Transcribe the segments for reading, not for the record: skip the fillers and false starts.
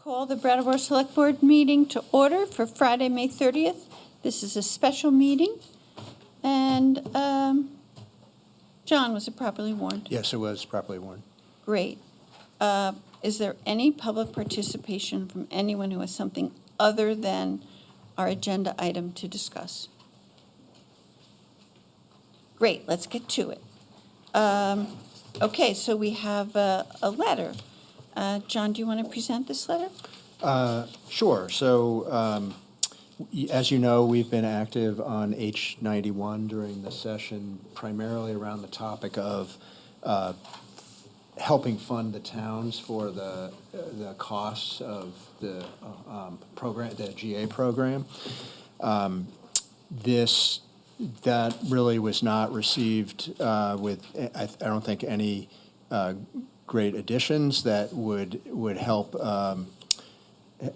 Call the Brattleboro Selectboard meeting to order for Friday, May 30th. This is a special meeting. And John, was it properly warned? Yes, it was properly warned. Great. Is there any public participation from anyone who has something other than our agenda item to discuss? Great, let's get to it. Okay, so we have a letter. John, do you want to present this letter? Sure. So, as you know, we've been active on H91 during the session, primarily around the topic of helping fund the towns for the costs of the program, the GA program. That really was not received with, I don't think, any great additions that would help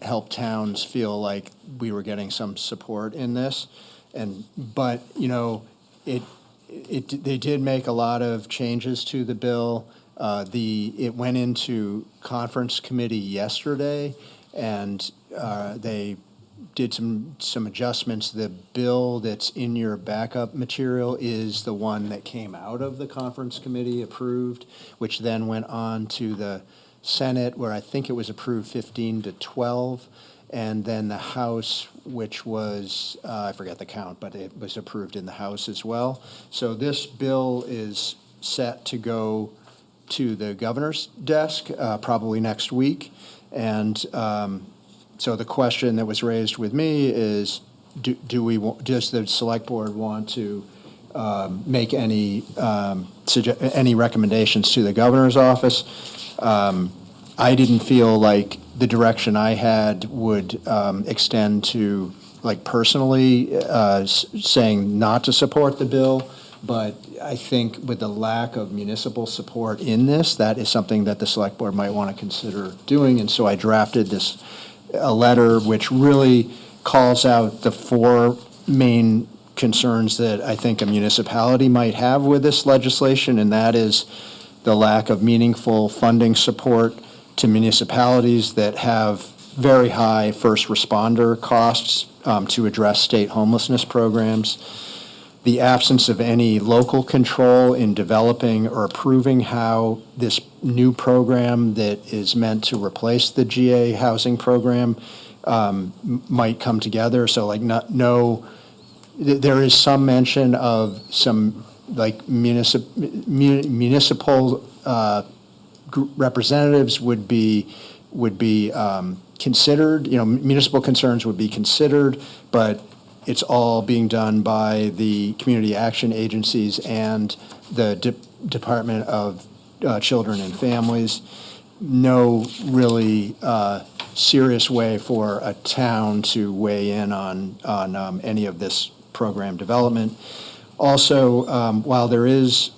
help towns feel like we were getting some support in this. But you know, they did make a lot of changes to the bill. It went into conference committee yesterday, and they did some adjustments. The bill that's in your backup material is the one that came out of the conference committee approved, which then went on to the Senate, where I think it was approved 15-12, and then the House, which was, I forget the count, but it was approved in the House as well. So this bill is set to go to the governor's desk probably next week, and so the question that was raised with me is, does the select board want to make any recommendations to the governor's office? I didn't feel like the direction I had would extend to, like, personally saying not to support the bill, but I think with the lack of municipal support in this, that is something that the select board might want to consider doing, and so I drafted a letter which really calls out the four main concerns that I think a municipality might have with this legislation, and that is the lack of meaningful funding support to municipalities that have very high first responder costs to address state homelessness programs, the absence of any local control in developing or approving how this new program that is meant to replace the GA housing program might come together. So, like, there is some mention of some, like, municipal representatives would be considered. You know, municipal concerns would be considered, but it's all being done by the community action agencies and the Department of Children and Families. No really serious way for a town to weigh in on any of this program development. Also, while there is,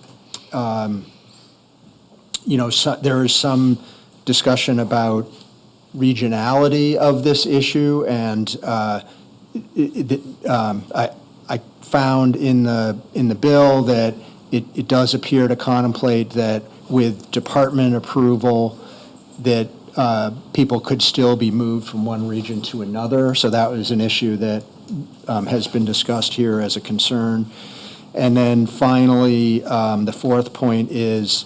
there is some discussion about regionality of this issue, and I found in the bill that it does appear to contemplate that with department approval that people could still be moved from one region to another. So that was an issue that has been discussed here as a concern. And then finally, the fourth point is,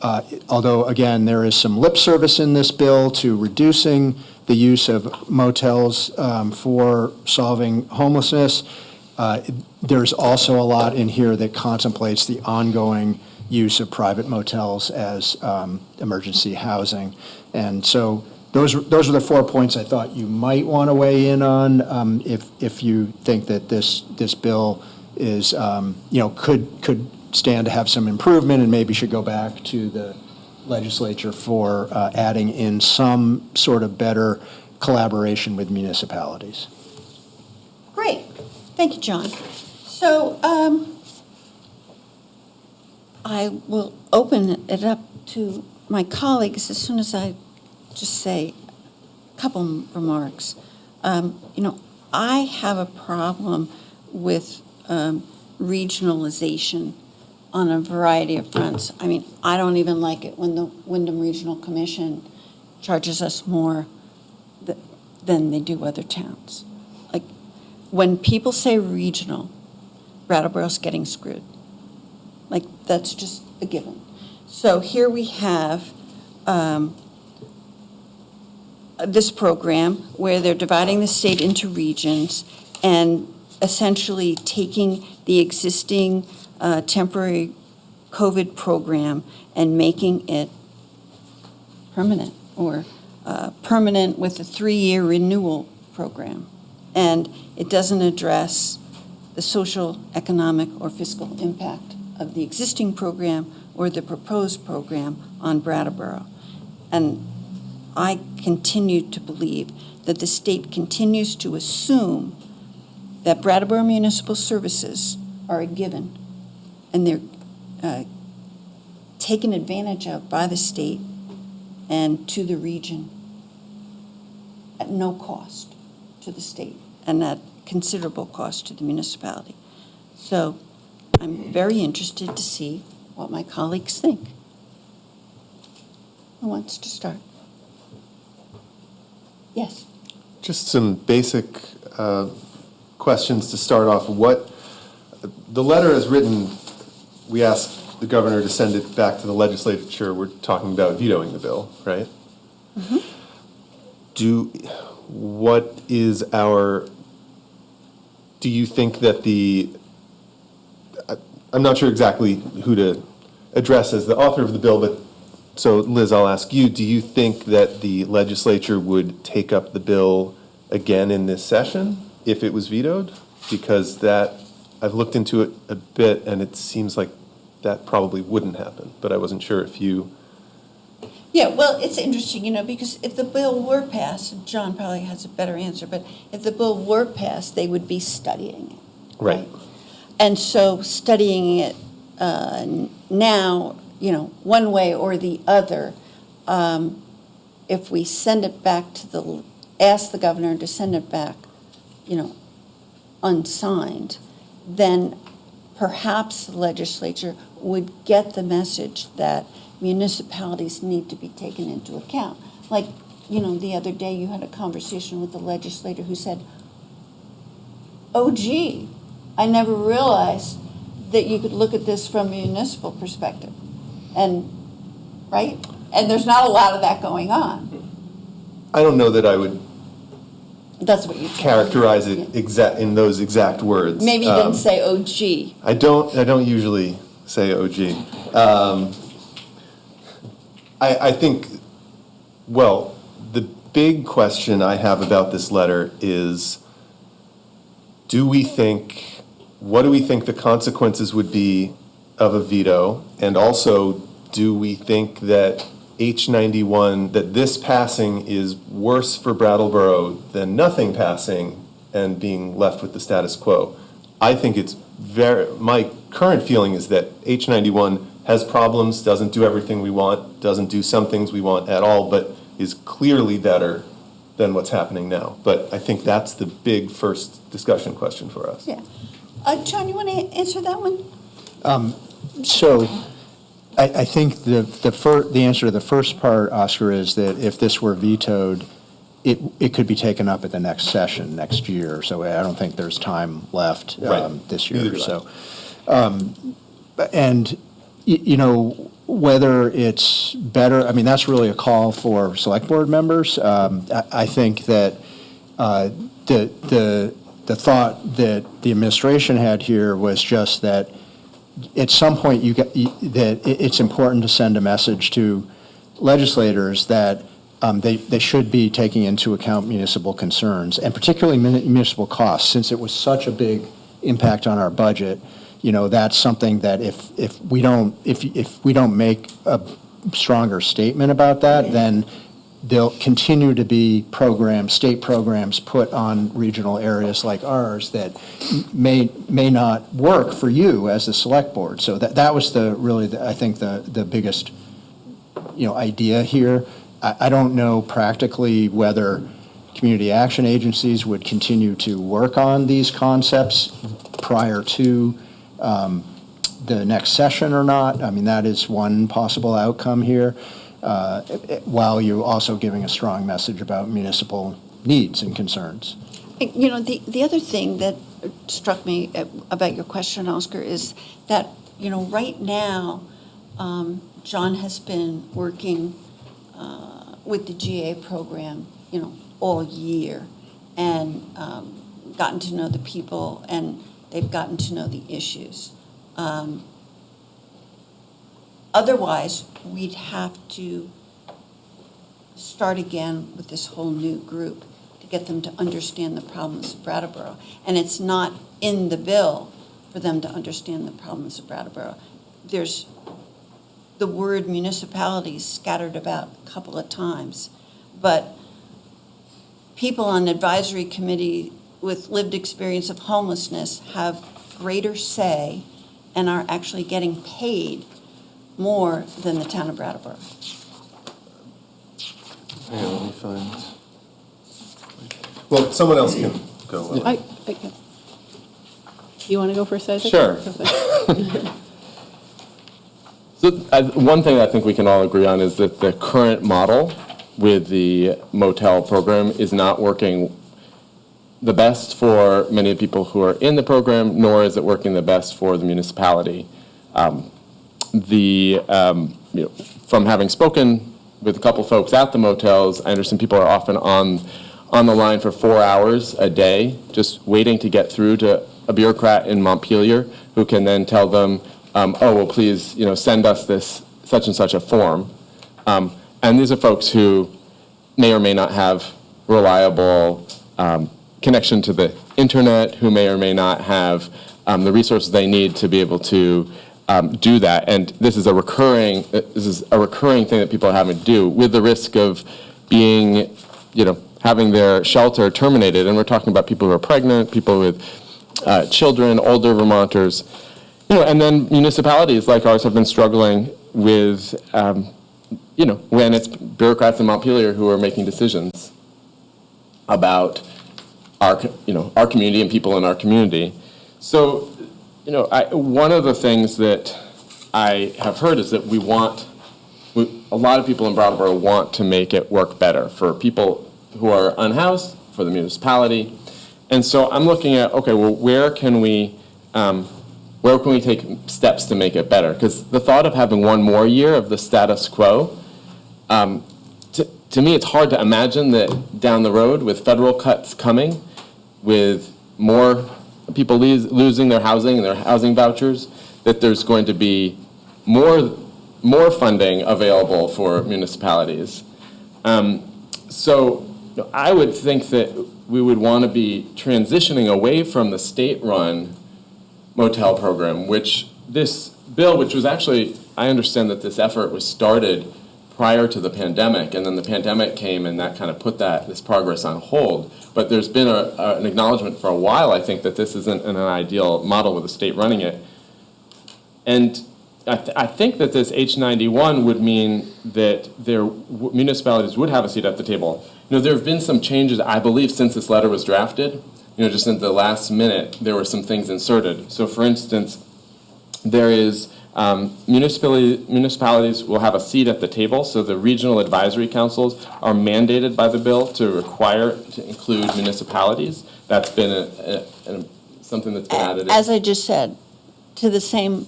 although again there is some lip service in this bill to reducing the use of motels for solving homelessness, there's also a lot in here that contemplates the ongoing use of private motels as emergency housing. And so those are the 4 points I thought you might want to weigh in on if you think that this bill is could stand to have some improvement and maybe should go back to the legislature for adding in some sort of better collaboration with municipalities. Great. Thank you, John. So I will open it up to my colleagues as soon as I just say a couple remarks. I have a problem with regionalization on a variety of fronts. I mean, I don't even like it when the Wyndham Regional Commission charges us more than they do other towns. Like, when people say regional, Brattleboro's getting screwed. Like, that's just a given. So here we have this program where they're dividing the state into regions and essentially taking the existing temporary COVID program and making it permanent, or permanent with a 3-year renewal program. And it doesn't address the social, economic, or fiscal impact of the existing program or the proposed program on Brattleboro. And I continue to believe that the state continues to assume that Brattleboro Municipal Services are a given, and they're taken advantage of by the state and to the region at no cost to the state and at considerable cost to the municipality. So I'm very interested to see what my colleagues think. Who wants to start? Yes. Just some basic questions to start off. What the letter is written, we asked the governor to send it back to the legislature. We're talking about vetoing the bill, right? Mm-hmm. Do you think that I'm not sure exactly who to address as the author of the bill, but so Liz, I'll ask you, do you think that the legislature would take up the bill again in this session if it was vetoed? Because I've looked into it a bit and it seems like that probably wouldn't happen, but I wasn't sure if you... Yeah, well, it's interesting, because if the bill were passed, and John probably has a better answer, but if the bill were passed, they would be studying it. Right. And so studying it now, one way or the other, if we send it back ask the governor to send it back, unsigned, then perhaps the legislature would get the message that municipalities need to be taken into account. Like, the other day you had a conversation with the legislator who said, oh, gee, I never realized that you could look at this from a municipal perspective. And, right? And there's not a lot of that going on. I don't know that I would That's what you characterize it in those exact words. Maybe you didn't say, oh, gee. I don't usually say OG. I think, well, the big question I have about this letter is, what do we think the consequences would be of a veto? And also, do we think that H91, that this passing is worse for Brattleboro than nothing passing and being left with the status quo? I think my current feeling is that H91 has problems, doesn't do everything we want, doesn't do some things we want at all, but is clearly better than what's happening now. But I think that's the big first discussion question for us. Yeah. John, you want to answer that one? So I think the answer to the first part, Oscar, is that if this were vetoed, it could be taken up at the next session next year. So I don't think there's time left this year. So, and whether it's better, that's really a call for select board members. I think that the thought that the administration had here was just that at some point that it's important to send a message to legislators that they should be taking into account municipal concerns, and particularly municipal costs, since it was such a big impact on our budget. That's something that if we don't make a stronger statement about that, then there'll continue to be state programs put on regional areas like ours that may not work for you as a select board. So that was I think the biggest idea here. I don't know practically whether community action agencies would continue to work on these concepts prior to the next session or not. That is one possible outcome here, while you're also giving a strong message about municipal needs and concerns. You know, the other thing that struck me about your question, Oscar, is that, you know, right now, John has been working with the GA program, you know, all year, and gotten to know the people, and they've gotten to know the issues. Otherwise, we'd have to start again with this whole new group to get them to understand the problems of Brattleboro. And it's not in the bill for them to understand the problems of Brattleboro. There's the word municipalities scattered about a couple of times, but people on advisory committee with lived experience of homelessness have greater say and are actually getting paid more than the town of Brattleboro. Hang on, let me find. Well, someone else can go. I can. You want to go first, Isaac? Sure. So one thing I think we can all agree on is that the current model with the motel program is not working the best for many of the people who are in the program, nor is it working the best for the municipality. You know, from having spoken with a couple folks at the motels, I understand people are often on the line for 4 hours a day, just waiting to get through to a bureaucrat in Montpelier who can then tell them, oh, well, please, you know, send us this such and such a form. And these are folks who may or may not have reliable connection to the internet, who may or may not have the resources they need to be able to do that. And this is a recurring thing that people are having to do, with the risk of being, you know, having their shelter terminated. And we're talking about people who are pregnant, people with children, older Vermonters, you know, and then municipalities like ours have been struggling with, you know, when it's bureaucrats in Montpelier who are making decisions about our community and people in our community. So, you know, one of the things that I have heard is that a lot of people in Brattleboro want to make it work better for people who are unhoused, for the municipality. And so I'm looking at, okay, well, where can we take steps to make it better? Because the thought of having one more year of the status quo, to me, it's hard to imagine that down the road, with federal cuts coming, with more people losing their housing and their housing vouchers, that there's going to be more funding available for municipalities. So I would think that we would want to be transitioning away from the state-run motel program, which this bill, which was actually, I understand that this effort was started prior to the pandemic, and then the pandemic came and that kind of put this progress on hold. But there's been an acknowledgement for a while, I think, that this isn't an ideal model with the state running it. And I think that this H91 would mean that municipalities would have a seat at the table. You know, there have been some changes, I believe, since this letter was drafted. You know, just at the last minute, there were some things inserted. So, for instance, there is municipalities will have a seat at the table. So the regional advisory councils are mandated by the bill to include municipalities. That's been something that's been added. As I just said, to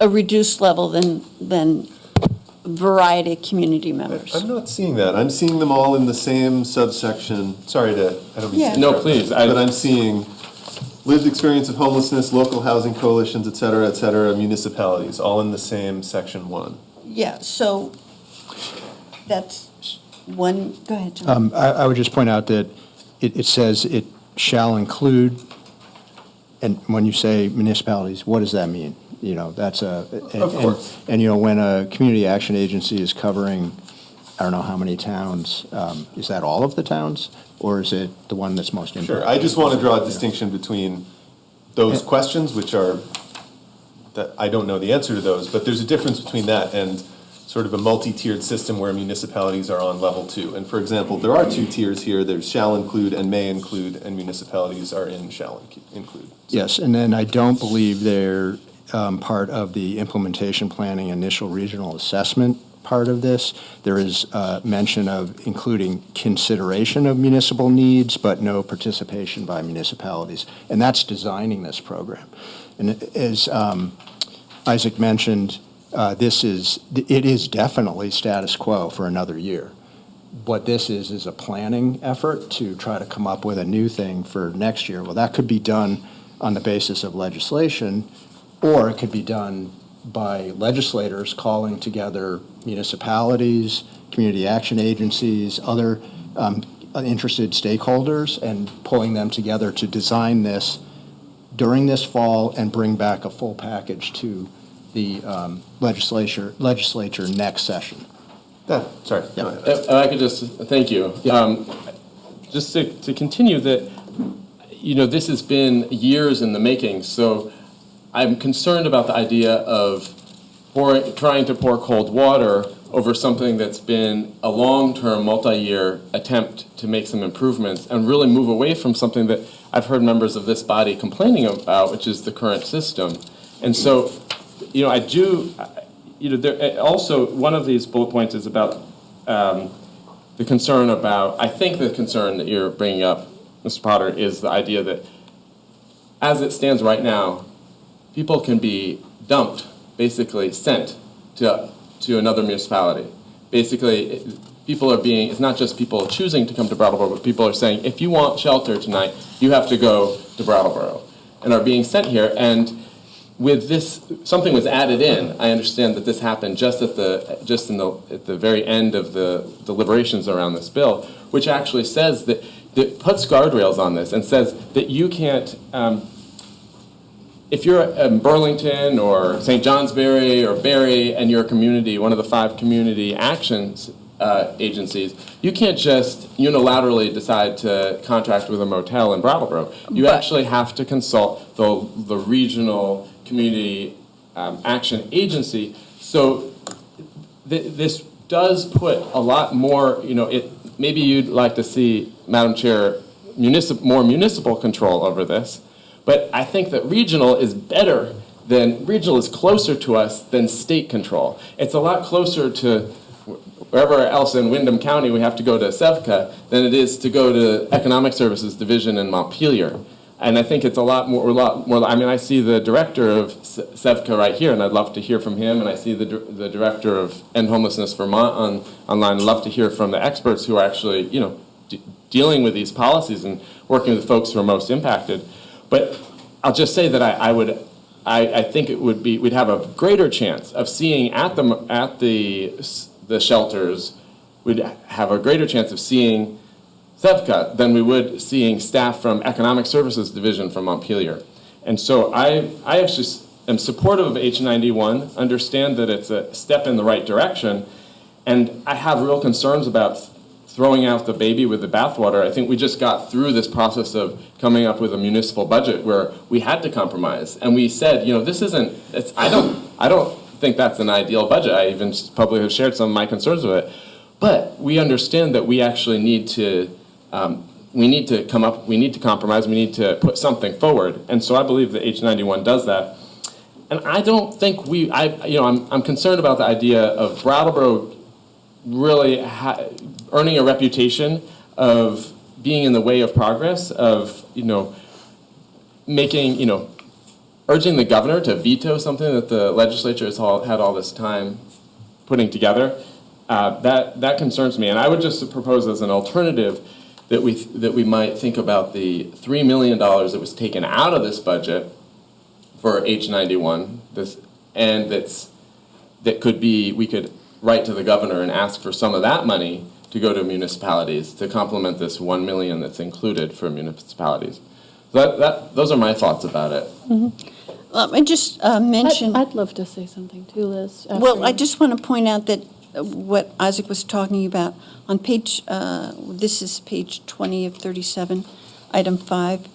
a reduced level than variety of community members. I'm not seeing that. I'm seeing them all in the same subsection. Sorry I don't mean to No, interrupt, please. But I'm seeing lived experience of homelessness, local housing coalitions, et cetera, municipalities, all in the same section 1. Yeah, so that's one, go ahead, John. I would just point out that it says it shall include, and when you say municipalities, what does that mean? You know, that's Of course. And you know, when a community action agency is covering, I don't know how many towns, is that all of the towns? Or is it the one that's most impacted? Sure. I just want to draw a distinction between those questions, which are, that I don't know the answer to those, but there's a difference between that and sort of a multi-tiered system where municipalities are on level 2. And for example, there are 2 tiers here. There's shall include and may include, and municipalities are in shall include. Yes, and then I don't believe they're part of the implementation planning initial regional assessment part of this. There is mention of including consideration of municipal needs, but no participation by municipalities. And that's designing this program. And as Isaac mentioned, it is definitely status quo for another year. What this is a planning effort to try to come up with a new thing for next year. Well, that could be done on the basis of legislation, or it could be done by legislators calling together municipalities, community action agencies, other interested stakeholders, and pulling them together to design this during this fall and bring back a full package to the legislature next session. Sorry. Yeah. If I could just, thank you. Just to continue that, this has been years in the making, so I'm concerned about the idea of trying to pour cold water over something that's been a long-term, multi-year attempt to make some improvements and really move away from something that I've heard members of this body complaining about, which is the current system. And so, I do, there, also, one of these bullet points is about the concern about, I think the concern that you're bringing up, Mr. Potter, is the idea that as it stands right now, people can be dumped, basically sent to another municipality. Basically, people are being, it's not just people choosing to come to Brattleboro, but people are saying, if you want shelter tonight, you have to go to Brattleboro, and are being sent here. And with this, something was added in. I understand that this happened just at the very end of the deliberations around this bill, which actually says that puts guardrails on this and says that you can't, if you're in Burlington or St. Johnsbury or Barry and you're a community, one of the 5 community actions agencies, you can't just unilaterally decide to contract with a motel in Brattleboro. You actually have to consult the regional community action agency. So this does put a lot more, maybe you'd like to see, Madam Chair, more municipal control over this. But I think that regional is closer to us than state control. It's a lot closer to wherever else in Windham County we have to go to SEVCA than it is to go to Economic Services Division in Montpelier. And I think it's a lot more, I mean, I see the director of SEVCA right here, and I'd love to hear from him, and I see the director of End Homelessness Vermont online. I'd love to hear from the experts who are actually, dealing with these policies and working with folks who are most impacted. But I'll just say that I think it would be, we'd have a greater chance of seeing at the shelters, we'd have a greater chance of seeing SEVCA than we would seeing staff from Economic Services Division from Montpelier. And so I actually am supportive of H91, understand that it's a step in the right direction, and I have real concerns about throwing out the baby with the bathwater. I think we just got through this process of coming up with a municipal budget where we had to compromise, and we said, this isn't. I don't think that's an ideal budget. I even publicly have shared some of my concerns with it, but we understand that we actually need to. We need to compromise. We need to put something forward, and so I believe that H91 does that. And I don't think I'm concerned about the idea of Brattleboro really earning a reputation of being in the way of progress, of urging the governor to veto something that the legislature has had all this time putting together. That concerns me, and I would just propose as an alternative that we might think about the $3 million that was taken out of this budget for H91. We could write to the governor and ask for some of that money to go to municipalities to complement this $1 million that's included for municipalities. So those are my thoughts about it. Mm-hmm. Let me just mention. I'd love to say something too, Liz. Well, I just want to point out that what Isaac was talking about on page, this is page 20 of 37, item 5,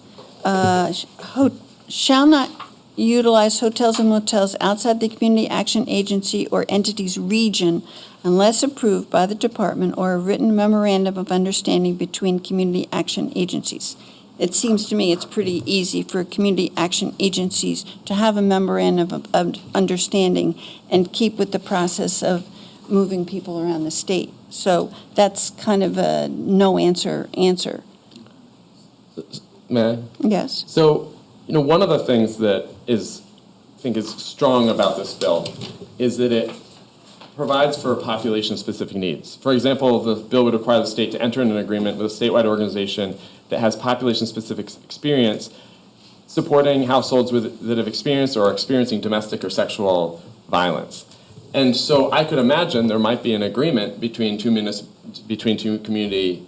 shall not utilize hotels and motels outside the community action agency or entity's region unless approved by the department or a written memorandum of understanding between community action agencies. It seems to me it's pretty easy for community action agencies to have a memorandum of understanding and keep with the process of moving people around the state. So that's kind of a no answer. May I? Yes. So, one of the things that I think is strong about this bill is that it provides for population-specific needs. For example, the bill would require the state to enter into an agreement with a statewide organization that has population-specific experience supporting households that have experienced or are experiencing domestic or sexual violence. And so I could imagine there might be an agreement between two community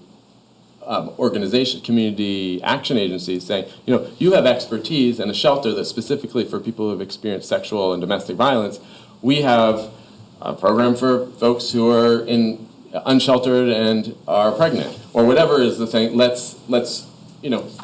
community action agencies saying, you have expertise in a shelter that's specifically for people who have experienced sexual and domestic violence. We have a program for folks who are unsheltered and are pregnant, or whatever is the thing. Let's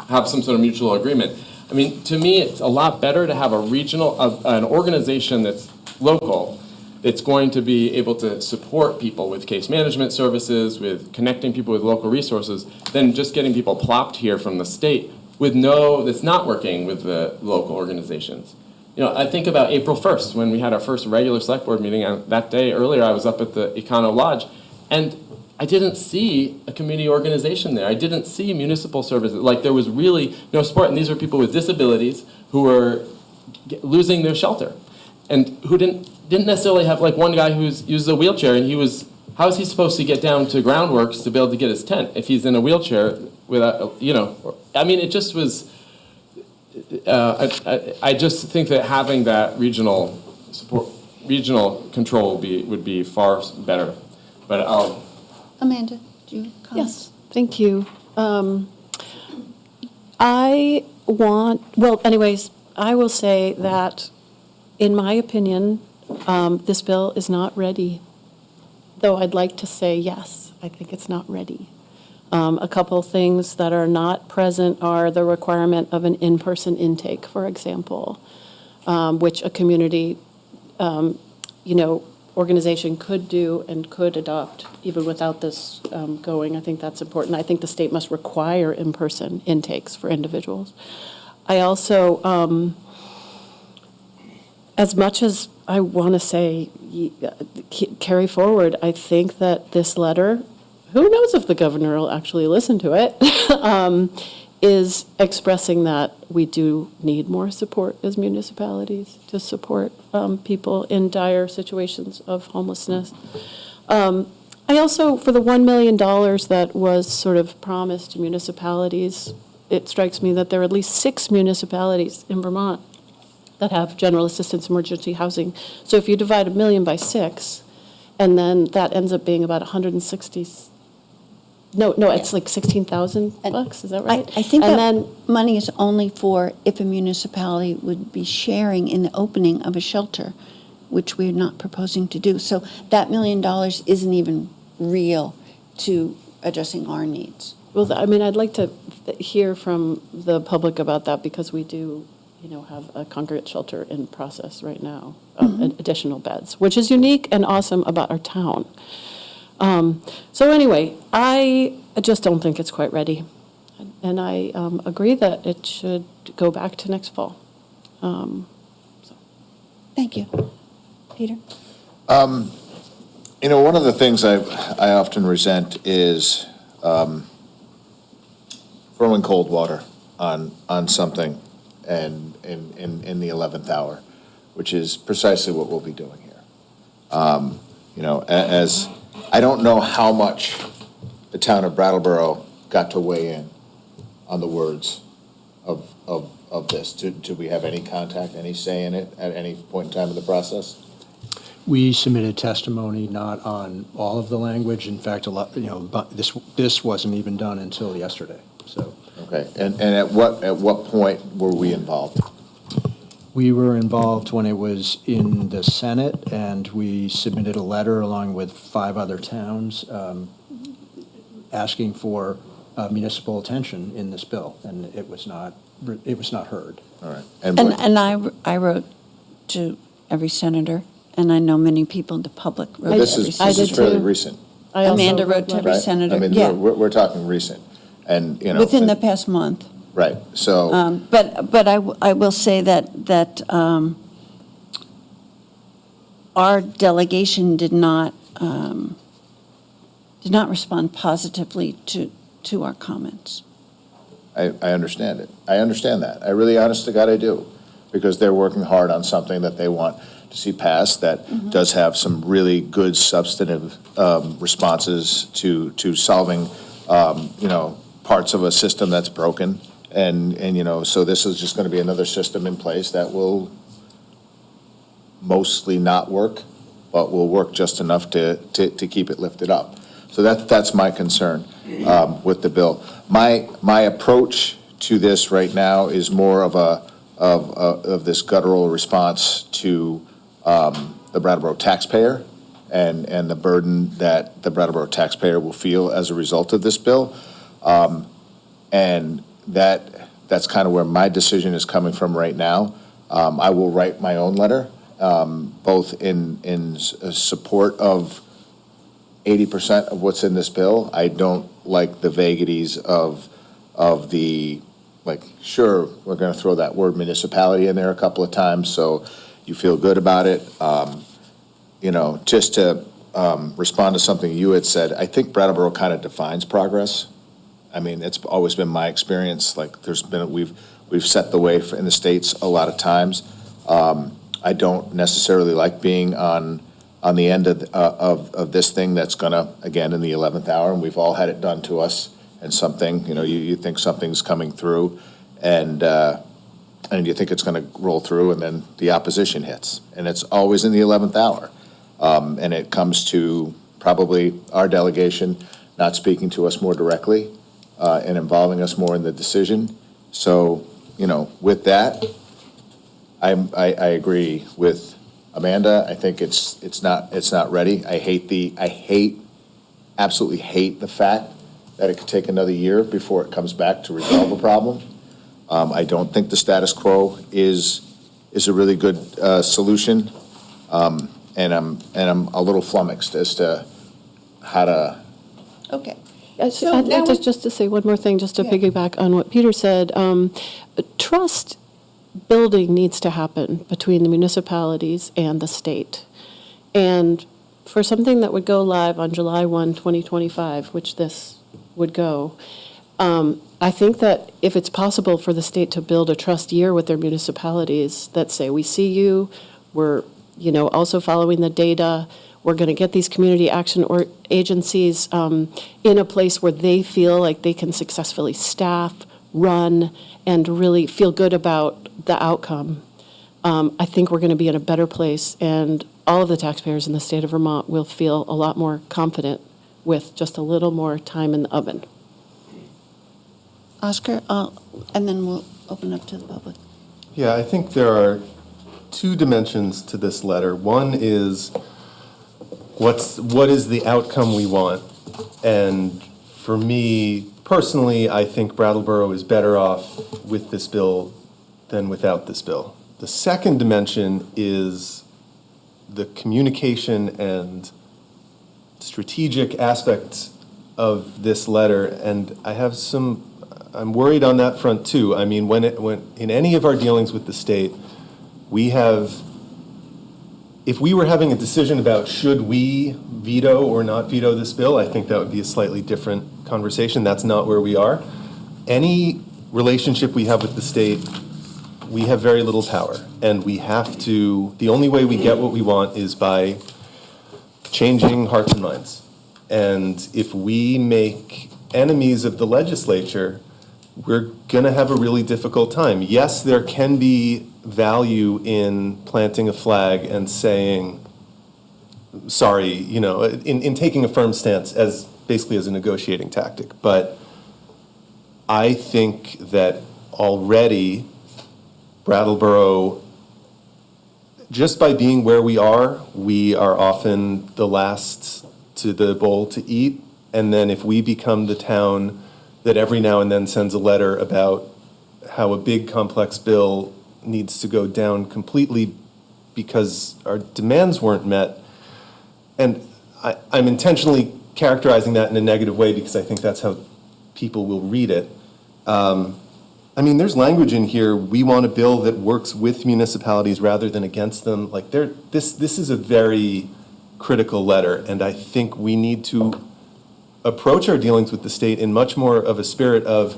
have some sort of mutual agreement. I mean, to me, it's a lot better to have an organization that's local, that's going to be able to support people with case management services, with connecting people with local resources, than just getting people plopped here from the state that's not working with the local organizations. I think about April 1st, when we had our first regular select board meeting. That day earlier, I was up at the Econo Lodge, and I didn't see a community organization there. I didn't see municipal services. Like, there was really no support, and these were people with disabilities who were losing their shelter, and who didn't necessarily have, like, one guy who uses a wheelchair, and how is he supposed to get down to groundworks to be able to get his tent if he's in a wheelchair without, I mean, it just was, I just think that having that regional control would be far better. But Amanda, do you comment? Yes, thank you. I will say that, in my opinion, this bill is not ready, though I'd like to say yes, I think it's not ready. A couple things that are not present are the requirement of an in-person intake, for example, which a community, organization could do and could adopt even without this going. I think that's important. I think the state must require in-person intakes for individuals. I also, as much as I want to say carry forward, I think that this letter, who knows if the governor will actually listen to it, is expressing that we do need more support as municipalities to support people in dire situations of homelessness. I also, for the $1 million that was sort of promised to municipalities, it strikes me that there are at least 6 municipalities in Vermont that have general assistance emergency housing. So if you divide $1 million by 6, and then that ends up being about 160. No, it's like 16,000 bucks. Is that right? I think and that then money is only for if a municipality would be sharing in the opening of a shelter, which we're not proposing to do. So that $1 million isn't even real to addressing our needs. well, I mean, I'd like to hear from the public about that, because we do, have a congregate shelter in process right now, additional beds, which is unique and awesome about our town. So anyway, I just don't think it's quite ready. And I agree that it should go back to next fall. Thank you. Peter? One of the things I often resent is throwing cold water on something and in the 11th hour, which is precisely what we'll be doing here. As I don't know how much the town of Brattleboro got to weigh in on the words of this. Do we have any contact, any say in it at any point in time in the process? We submitted testimony not on all of the language. In fact, a lot, but this wasn't even done until yesterday, so. Okay, and at what point were we involved? We were involved when it was in the Senate, and we submitted a letter along with 5 other towns asking for municipal attention in this bill, and it was not heard. All right. And I wrote to every senator, and I know many people in the public wrote to This every is senator. fairly recent, I also Amanda wrote to every right? senator. I mean, Yeah, we're talking recent, and, within the past month. Right, so. But I will say that our delegation did not did not respond positively to our comments. I understand it. I understand that. I really, honest to God, I do. Because they're working hard on something that they want to see passed that does have some really good substantive responses to solving, parts of a system that's broken. And, so this is just going to be another system in place that will mostly not work, but will work just enough to keep it lifted up. So that's my concern with the bill. My approach to this right now is more of this guttural response to the Brattleboro taxpayer and the burden that the Brattleboro taxpayer will feel as a result of this bill. And that's kind of where my decision is coming from right now. I will write my own letter, both in support of 80% of what's in this bill. I don't like the vagaries of the, like, sure, we're going to throw that word municipality in there a couple of times, so you feel good about it. Just to respond to something you had said, I think Brattleboro kind of defines progress. I mean, it's always been my experience, like, we've set the way in the States a lot of times. I don't necessarily like being on the end of this thing that's gonna, again, in the 11th hour, and we've all had it done to us, and something, you think something's coming through, and you think it's gonna roll through, and then the opposition hits, and it's always in the 11th hour. And it comes to probably our delegation not speaking to us more directly, and involving us more in the decision. So, with that, I agree with Amanda. I think it's not ready. I absolutely hate the fact that it could take another year before it comes back to resolve a problem. I don't think the status quo is a really good solution. And I'm a little flummoxed as to how to. Okay. I'd like just to say one more thing, just to Yeah. piggyback on what Peter said. Trust building needs to happen between the municipalities and the state. And for something that would go live on July 1, 2025, which this would go, I think that if it's possible for the state to build a trust year with their municipalities that say, we see you, we're also following the data, we're going to get these community action or agencies in a place where they feel like they can successfully staff, run, and really feel good about the outcome. I think we're going to be in a better place, and all of the taxpayers in the state of Vermont will feel a lot more confident with just a little more time in the oven. Oscar, and then we'll open up to the public. Yeah, I think there are two dimensions to this letter. One is what is the outcome we want? And for me personally, I think Brattleboro is better off with this bill than without this bill. The second dimension is the communication and strategic aspects of this letter, and I'm worried on that front too. I mean, when in any of our dealings with the state, if we were having a decision about should we veto or not veto this bill, I think that would be a slightly different conversation. That's not where we are. Any relationship we have with the state, we have very little power, and the only way we get what we want is by changing hearts and minds. And if we make enemies of the legislature, we're going to have a really difficult time. Yes, there can be value in planting a flag and saying, sorry, in taking a firm stance basically as a negotiating tactic. But I think that already Brattleboro, just by being where we are often the last to the bowl to eat. And then if we become the town that every now and then sends a letter about how a big complex bill needs to go down completely because our demands weren't met, and I'm intentionally characterizing that in a negative way because I think that's how people will read it. There's language in here, we want a bill that works with municipalities rather than against them. Like this is a very critical letter, and I think we need to approach our dealings with the state in much more of a spirit of,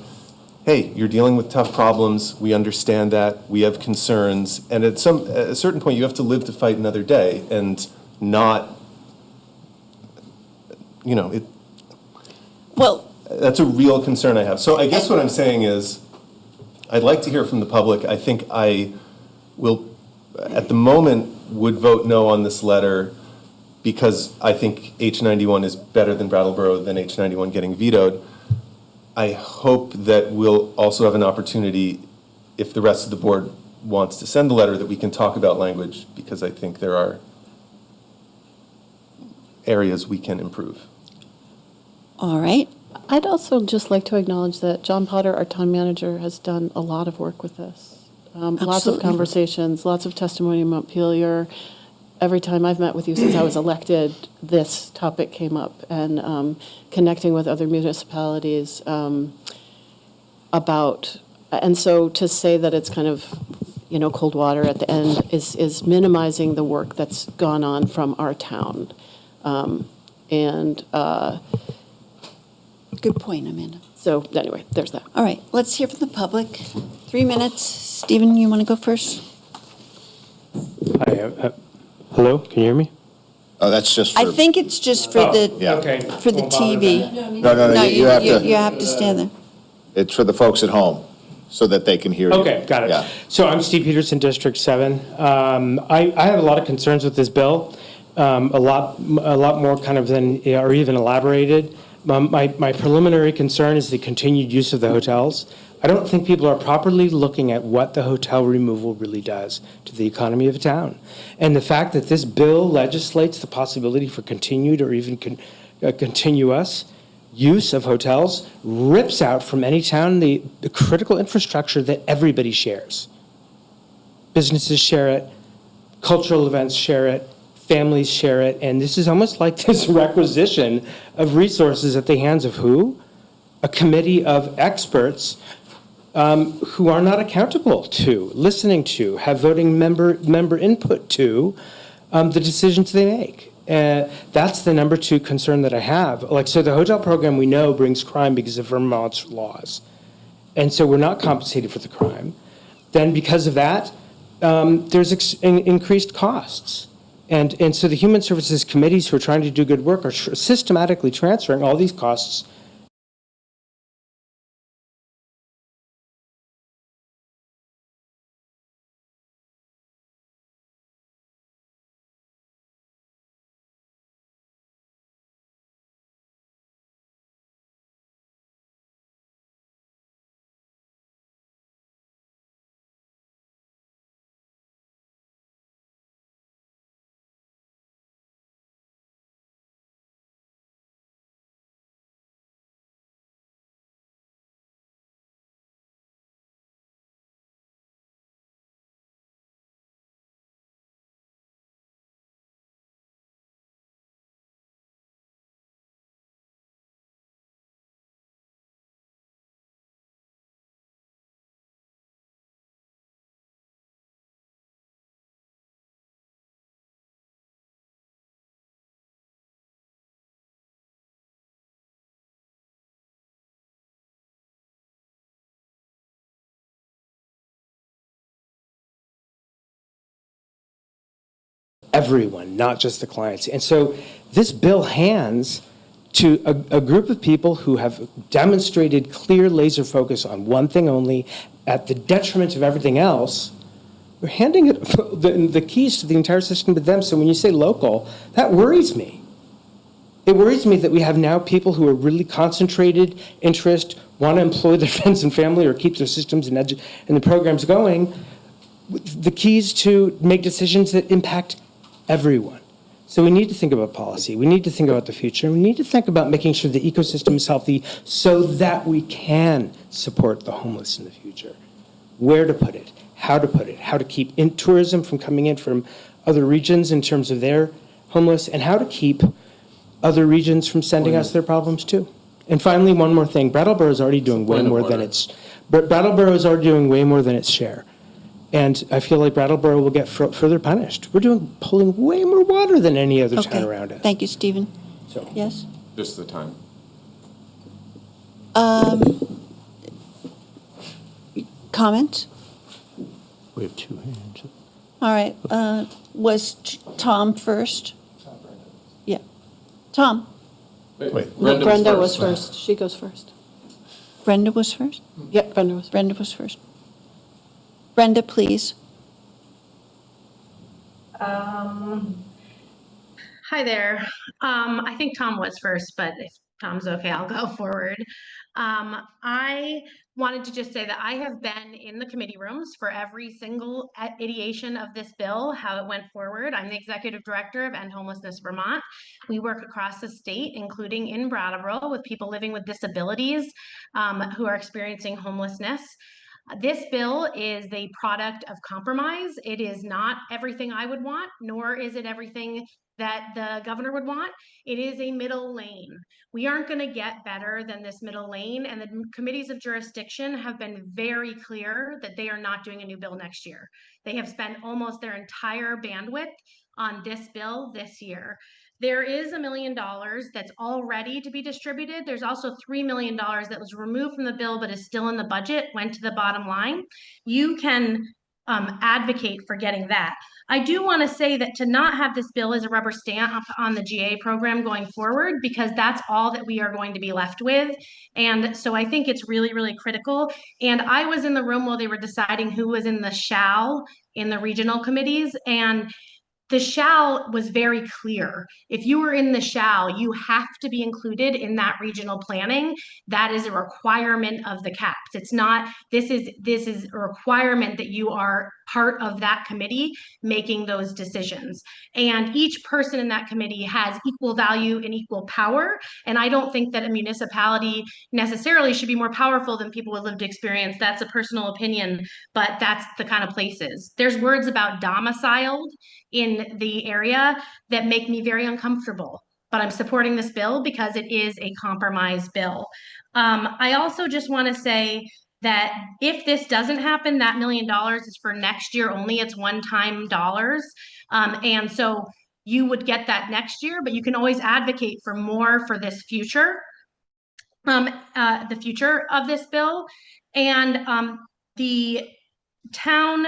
hey, you're dealing with tough problems, we understand that, we have concerns, and at a certain point, you have to live to fight another day, and not, Well, that's a real concern I have. So I guess what I'm saying is, I'd like to hear from the public. I think I will, at the moment, would vote no on this letter because I think H91 is better than Brattleboro than H91 getting vetoed. I hope that we'll also have an opportunity, if the rest of the board wants to send the letter, that we can talk about language, because I think there are areas we can improve. all right. I'd also just like to acknowledge that John Potter, our town manager, has done a lot of work with this. Lots of Absolutely. conversations, lots of testimony in Montpelier. Every time I've met with you since I was elected, this topic came up, and connecting with other municipalities about, and so to say that it's kind of, cold water at the end is minimizing the work that's gone on from our town. Good point, Amanda. So anyway, there's that. All right, let's hear from the public. 3 minutes. Stephen, you want to go first? Hi, hello, can you hear me? Oh, that's just for. I think it's just for Yeah. Okay. for the TV. No, you have You to, have to stand there. it's for the folks at home, so that they can hear you. Okay, got Yeah. it. So I'm Steve Peterson, District 7. I have a lot of concerns with this bill, a lot more kind of than, or even elaborated. My preliminary concern is the continued use of the hotels. I don't think people are properly looking at what the hotel removal really does to the economy of a town. And the fact that this bill legislates the possibility for continued or even continuous use of hotels rips out from any town the critical infrastructure that everybody shares. Businesses share it, cultural events share it, families share it, and this is almost like this requisition of resources at the hands of who? A committee of experts who are not accountable to, listening to, have voting member input to the decisions they make. That's the number 2 concern that I have. So the hotel program we know brings crime because of Vermont's laws. And so we're not compensated for the crime. Then because of that, there's increased costs. And so the human services committees who are trying to do good work are systematically transferring all these costs everyone, not just the clients. And so this bill hands to a group of people who have demonstrated clear laser focus on one thing only at the detriment of everything else. We're handing it, the keys to the entire system to them. So when you say local, that worries me. It worries me that we have now people who are really concentrated interest, want to employ their friends and family or keep their systems and the programs going, with the keys to make decisions that impact everyone. So we need to think about policy. We need to think about the future. And we need to think about making sure the ecosystem is healthy so that we can support the homeless in the future. Where to put it, how to keep in tourism from coming in from other regions in terms of their homeless, and how to keep other regions from sending us their problems too. And finally, one more thing. Brattleboro is already doing way more than its Brattleboro is already doing way more than its share. And I feel like Brattleboro will get further punished. We're pulling way more water than any other town Okay, around us. thank you, Stephen. So, Yes? Just the time. Comments? We have two hands. All right, was Tom first? Yeah. Tom, Wait. Brenda was first. She goes first. Brenda was first? Yep, Brenda was first. Brenda was first. Brenda, please. Hi there. I think Tom was first, but if Tom's okay, I'll go forward. I wanted to just say that I have been in the committee rooms for every single ideation of this bill, how it went forward. I'm the executive director of End Homelessness Vermont. We work across the state, including in Brattleboro, with people living with disabilities who are experiencing homelessness. This bill is the product of compromise. It is not everything I would want, nor is it everything that the governor would want. It is a middle lane. We aren't going to get better than this middle lane, and the committees of jurisdiction have been very clear that they are not doing a new bill next year. They have spent almost their entire bandwidth on this bill this year. There is $1 million that's already to be distributed. There's also $3 million that was removed from the bill but is still in the budget, went to the bottom line. You can advocate for getting that. I do want to say that to not have this bill as a rubber stamp on the GA program going forward, because that's all that we are going to be left with. And so I think it's really, really critical. And I was in the room while they were deciding who was in the shall in the regional committees, and the shall was very clear. If you were in the shall, you have to be included in that regional planning. That is a requirement of the CAPS. It's not, this is a requirement that you are part of that committee making those decisions. And each person in that committee has equal value and equal power. And I don't think that a municipality necessarily should be more powerful than people with lived experience. That's a personal opinion, but that's the kind of places. There's words about domiciled in the area that make me very uncomfortable. But I'm supporting this bill because it is a compromise bill. I also just want to say that if this doesn't happen, that $1 million is for next year only. It's one-time dollars. And so you would get that next year, but you can always advocate for more for this future, the future of this bill. And the town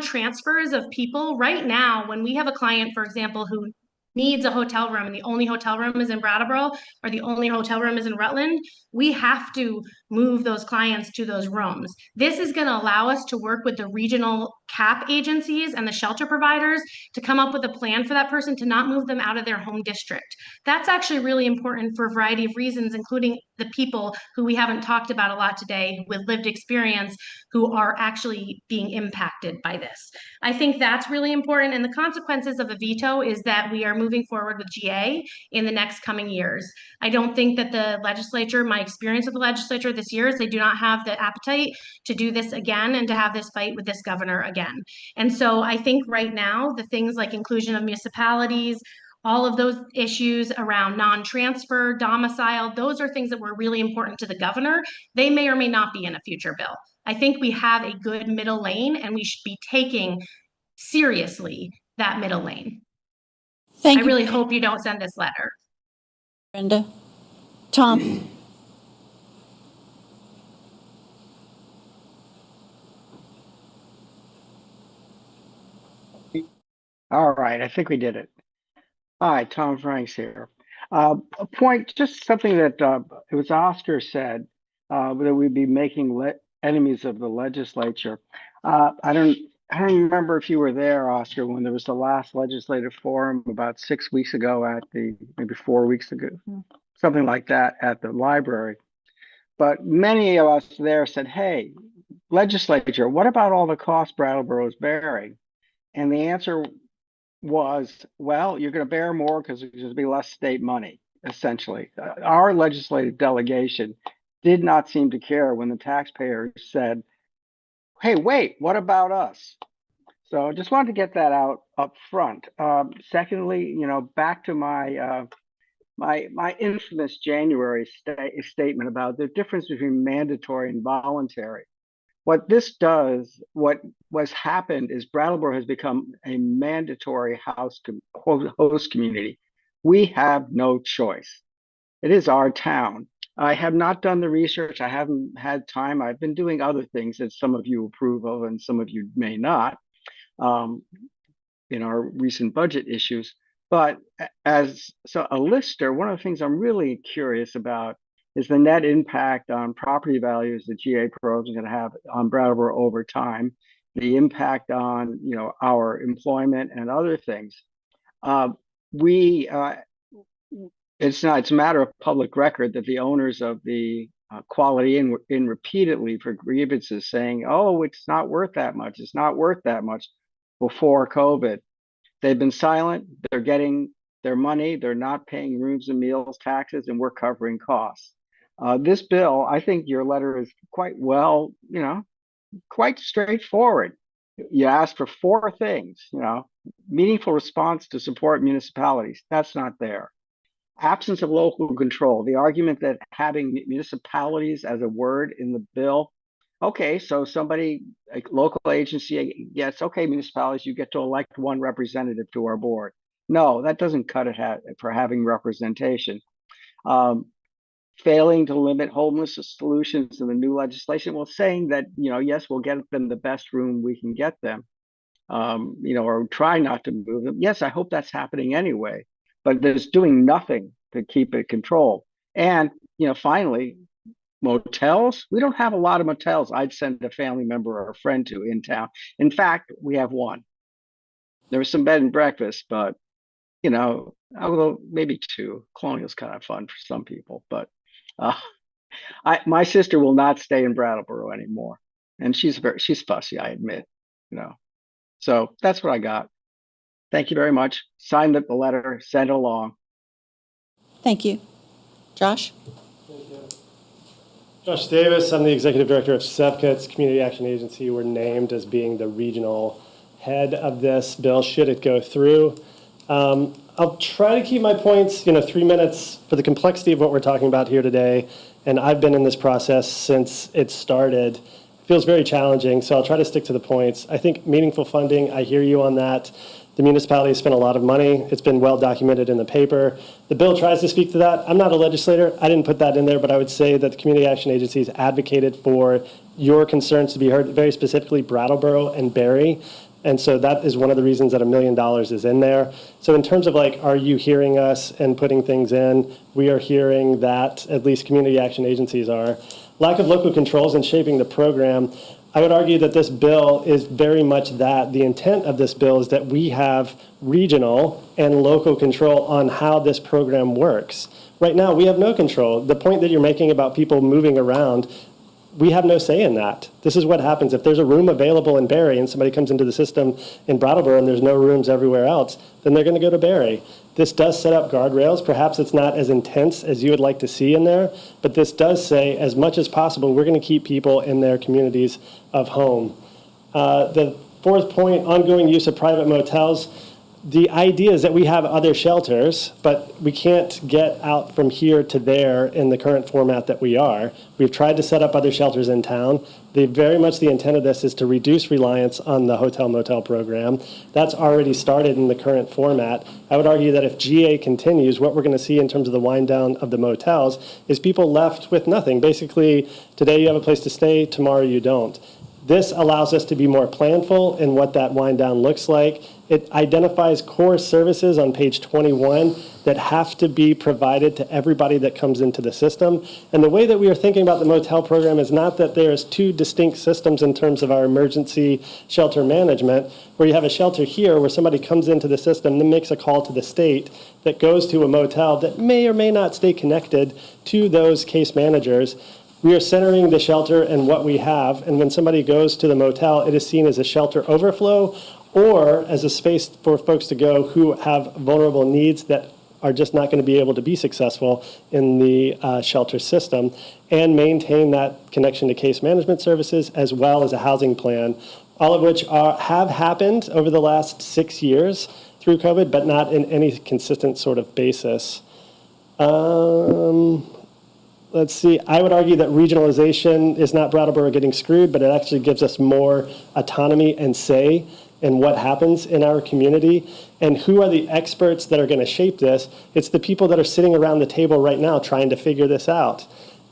transfers of people right now, when we have a client, for example, who needs a hotel room and the only hotel room is in Brattleboro or the only hotel room is in Rutland, we have to move those clients to those rooms. This is going to allow us to work with the regional CAP agencies and the shelter providers to come up with a plan for that person to not move them out of their home district. That's actually really important for a variety of reasons, including the people who we haven't talked about a lot today with lived experience who are actually being impacted by this. I think that's really important. And the consequences of a veto is that we are moving forward with GA in the next coming years. I don't think that the legislature, my experience with the legislature this year is they do not have the appetite to do this again and to have this fight with this governor again. And so I think right now, the things like inclusion of municipalities, all of those issues around non-transfer, domicile, those are things that were really important to the governor. They may or may not be in a future bill. I think we have a good middle lane and we should be taking seriously that middle lane. Thank I you, really hope you don't send this letter. Brenda. Tom? All right, I think we did it. Hi, Tom Franks here. A point, just something that it was Oscar said, that we'd be making enemies of the legislature. I don't remember if you were there, Oscar, when there was the last legislative forum about 6 weeks ago maybe 4 weeks ago, something like that at the library. But many of us there said, hey, legislature, what about all the costs Brattleboro is bearing? And the answer was, well, you're going to bear more because there's going to be less state money, essentially. Our legislative delegation did not seem to care when the taxpayers said, hey, wait, what about us? So I just wanted to get that out up front. Secondly, back to my my infamous January statement about the difference between mandatory and voluntary. What this does, what was happened is Brattleboro has become a mandatory host community. We have no choice. It is our town. I have not done the research. I haven't had time. I've been doing other things that some of you approve of and some of you may not, um, in our recent budget issues. But as a lister, one of the things I'm really curious about is the net impact on property values that GA Pros is going to have on Brattleboro over time, the impact on our employment and other things. We It's a matter of public record that the owners of the Quality Inn repeatedly for grievances saying, oh, it's not worth that much. It's not worth that much before COVID. They've been silent. They're getting their money. They're not paying rooms and meals taxes, and we're covering costs. This bill, I think your letter is quite well, quite straightforward. You ask for four things, meaningful response to support municipalities. That's not there. Absence of local control. The argument that having municipalities as a word in the bill, okay, so somebody, a local agency, yes, okay, municipalities, you get to elect one representative to our board. No, that doesn't cut it for having representation. Failing to limit homeless solutions in the new legislation. Well, saying that, yes, we'll get them the best room we can get them, or try not to move them. Yes, I hope that's happening anyway, but there's doing nothing to keep it controlled. And, finally, motels. We don't have a lot of motels I'd send a family member or a friend to in town. In fact, we have one. There was some bed and breakfast, but, although maybe two. Colonial's kind of fun for some people, but my sister will not stay in Brattleboro anymore. And she's fussy, I admit, So that's what I got. Thank you very much. Sign the letter, send it along. Thank you. Josh? Josh Davis, I'm the Executive Director of SEPCA. It's a Community Action Agency. We're named as being the regional head of this bill, should it go through. I'll try to keep my points, 3 minutes for the complexity of what we're talking about here today. And I've been in this process since it started. It feels very challenging, so I'll try to stick to the points. I think meaningful funding, I hear you on that. The municipality has spent a lot of money. It's been well documented in the paper. The bill tries to speak to that. I'm not a legislator. I didn't put that in there, but I would say that the community action agencies advocated for your concerns to be heard, very specifically Brattleboro and Barre. And so that is one of the reasons that $1 million is in there. So in terms of are you hearing us and putting things in, we are hearing that, at least community action agencies are. Lack of local controls in shaping the program. I would argue that this bill is very much that. The intent of this bill is that we have regional and local control on how this program works. Right now, we have no control. The point that you're making about people moving around, we have no say in that. This is what happens. If there's a room available in Barre and somebody comes into the system in Brattleboro and there's no rooms everywhere else, then they're going to go to Barre. This does set up guardrails. Perhaps it's not as intense as you would like to see in there, but this does say, as much as possible, we're going to keep people in their communities of home. The fourth point, ongoing use of private motels. The idea is that we have other shelters, but we can't get out from here to there in the current format that we are. We've tried to set up other shelters in town. Very much the intent of this is to reduce reliance on the hotel-motel program. That's already started in the current format. I would argue that if GA continues, what we're going to see in terms of the wind down of the motels is people left with nothing. Basically, today you have a place to stay, tomorrow you don't. This allows us to be more planful in what that wind down looks like. It identifies core services on page 21 that have to be provided to everybody that comes into the system. And the way that we are thinking about the motel program is not that there's two distinct systems in terms of our emergency shelter management, where you have a shelter here where somebody comes into the system, then makes a call to the state that goes to a motel that may or may not stay connected to those case managers. We are centering the shelter and what we have, and when somebody goes to the motel, it is seen as a shelter overflow or as a space for folks to go who have vulnerable needs that are just not going to be able to be successful in the shelter system, and maintain that connection to case management services as well as a housing plan, all of which have happened over the last 6 years through COVID, but not in any consistent sort of basis. let's see, I would argue that regionalization is not Brattleboro getting screwed, but it actually gives us more autonomy and say in what happens in our community. And who are the experts that are going to shape this? It's the people that are sitting around the table right now trying to figure this out.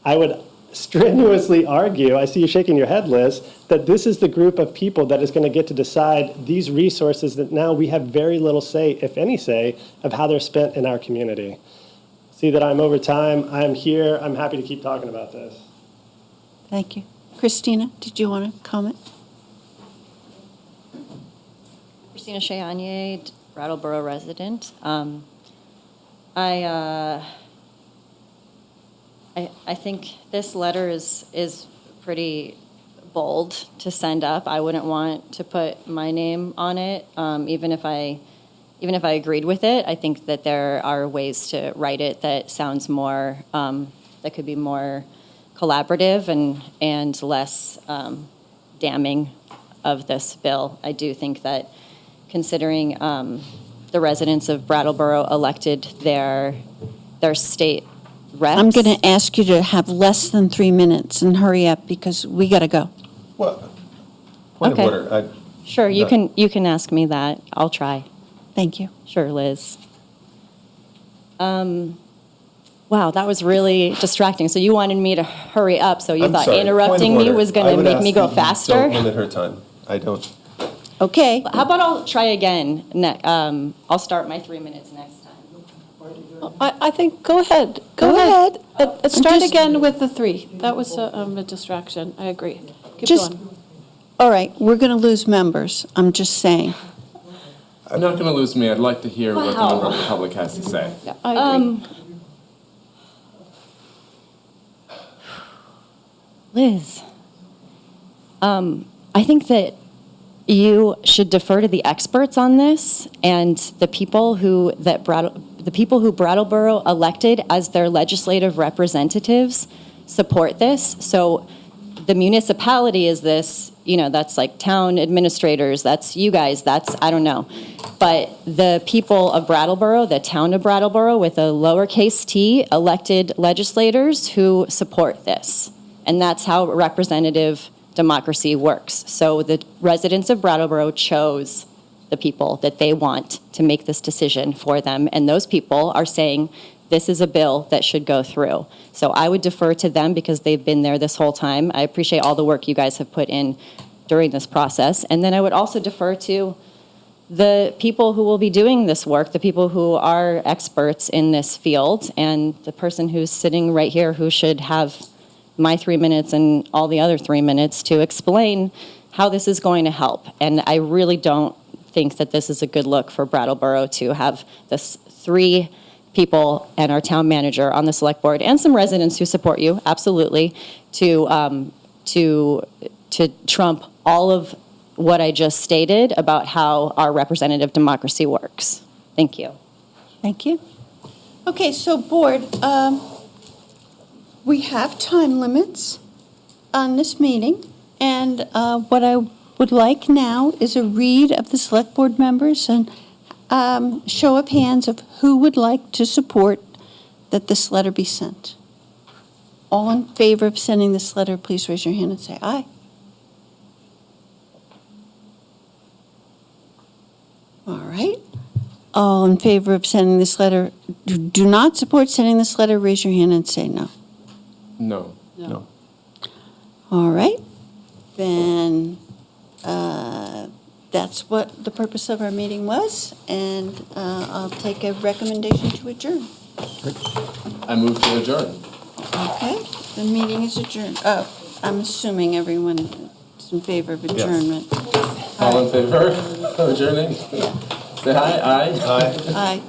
I would strenuously argue, I see you shaking your head, Liz, that this is the group of people that is going to get to decide these resources that now we have very little say, if any say, of how they're spent in our community. See that I'm over time. I'm here. I'm happy to keep talking about this. Thank you. Christina, did you want to comment? Christina Cheyanier, Brattleboro resident. I think this letter is pretty bold to send up. I wouldn't want to put my name on it, even if I agreed with it. I think that there are ways to write it that sounds more, that could be more collaborative and less damning of this bill. I do think that considering the residents of Brattleboro elected their state reps. I'm going to ask you to have less than 3 minutes and hurry up because we got to go. Well, point Okay. of order. Sure, you can ask me that. I'll try. Thank you. Sure, Liz. Wow, that was really distracting. So you wanted me to hurry up, so you I'm thought sorry, interrupting point of me order. was I going to would make ask me go that you faster? Don't limit her time. I don't. Okay. How about I'll try again? I'll start my 3 minutes next time. I think, go ahead. Go ahead. Start Just- again with the 3. That was a distraction. I agree. Keep Just- going. All right, we're going to lose members. I'm just saying. I'm not going to lose me. I'd like to hear what the Wow. member of the public has to say. Yeah, I agree. Liz, I think that you should defer to the experts on this and the people who Brattleboro elected as their legislative representatives support this. So the municipality is this, that's like town administrators, that's you guys, I don't know. But the people of Brattleboro, the town of Brattleboro with a lowercase t, elected legislators who support this. And that's how representative democracy works. So the residents of Brattleboro chose the people that they want to make this decision for them. And those people are saying, this is a bill that should go through. So I would defer to them because they've been there this whole time. I appreciate all the work you guys have put in during this process. And then I would also defer to the people who will be doing this work, the people who are experts in this field, and the person who's sitting right here who should have my 3 minutes and all the other 3 minutes to explain how this is going to help. And I really don't think that this is a good look for Brattleboro to have this 3 people and our town manager on the select board and some residents who support you, absolutely, to trump all of what I just stated about how our representative democracy works. Thank you. Thank you. Okay, so board, we have time limits on this meeting, and what I would like now is a read of the select board members and show of hands of who would like to support that this letter be sent. All in favor of sending this letter, please raise your hand and say aye. All right. All in favor of sending this letter, do not support sending this letter, raise your hand and say no. No. No. All right. Then that's what the purpose of our meeting was, and I'll take a recommendation to adjourn. I move to adjourn. Okay, the meeting is adjourned. Oh, I'm assuming everyone is in favor of adjournment. All in favor of adjourning? Say aye. Aye. Aye.